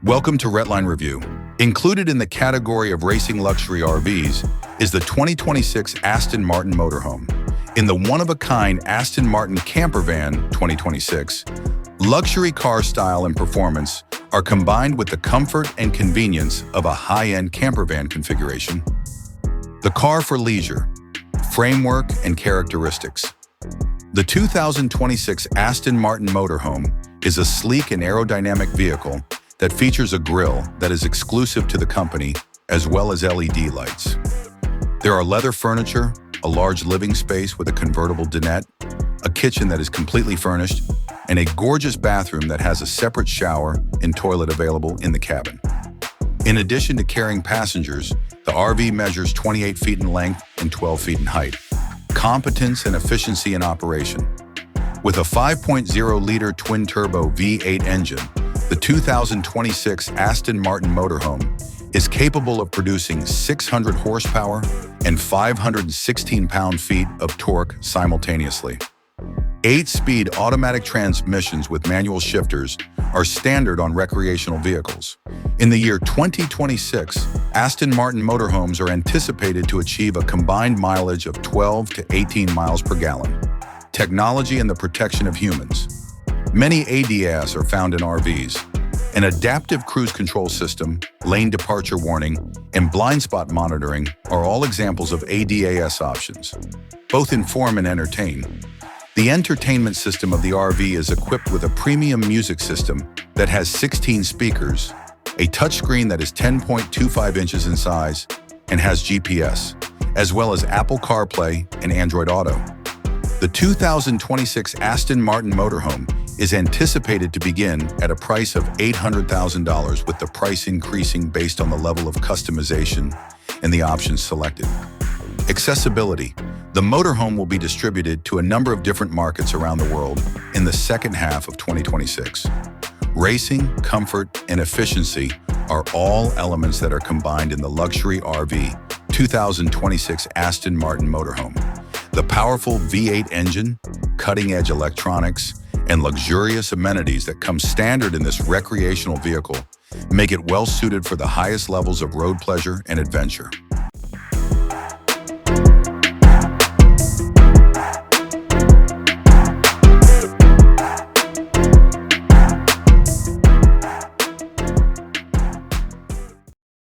Welcome to Redline Review. Included in the category of racing luxury RVs is the 2026 Aston Martin Motorhome. In the one-of-a-kind Aston Martin Camper Van 2026, luxury car style and performance are combined with the comfort and convenience of a high-end camper van configuration. The car for leisure, framework, and characteristics. The 2026 Aston Martin Motorhome is a sleek and aerodynamic vehicle that features a grille that is exclusive to the company, as well as LED lights. There are leather furniture, a large living space with a convertible dinette, a kitchen that is completely furnished, and a gorgeous bathroom that has a separate shower and toilet available in the cabin. In addition to carrying passengers, the RV measures 28 feet in length and 12 feet in height. Competence and efficiency in operation. With a 5.0-liter twin-turbo V8 engine, the 2026 Aston Martin Motorhome is capable of producing 600 horsepower and 516 pound-feet of torque simultaneously. 8-speed automatic transmissions with manual shifters are standard on recreational vehicles. In the year 2026, Aston Martin motorhomes are anticipated to achieve a combined mileage of 12 to 18 miles per gallon. Technology and the protection of humans. Many ADAS are found in RVs. An adaptive cruise control system, lane departure warning, and blind spot monitoring are all examples of ADAS options. Both inform and entertain. The entertainment system of the RV is equipped with a premium music system that has 16 speakers, a touchscreen that is 10.25 inches in size and has GPS, as well as Apple CarPlay and Android Auto. The 2026 Aston Martin Motorhome is anticipated to begin at a price of $800,000, with the price increasing based on the level of customization and the options selected. Accessibility. The motorhome will be distributed to a number of different markets around the world in the second half of 2026. Racing, comfort, and efficiency are all elements that are combined in the luxury RV 2026 Aston Martin Motorhome. The powerful V8 engine, cutting-edge electronics, and luxurious amenities that come standard in this recreational vehicle make it well suited for the highest levels of road pleasure and adventure.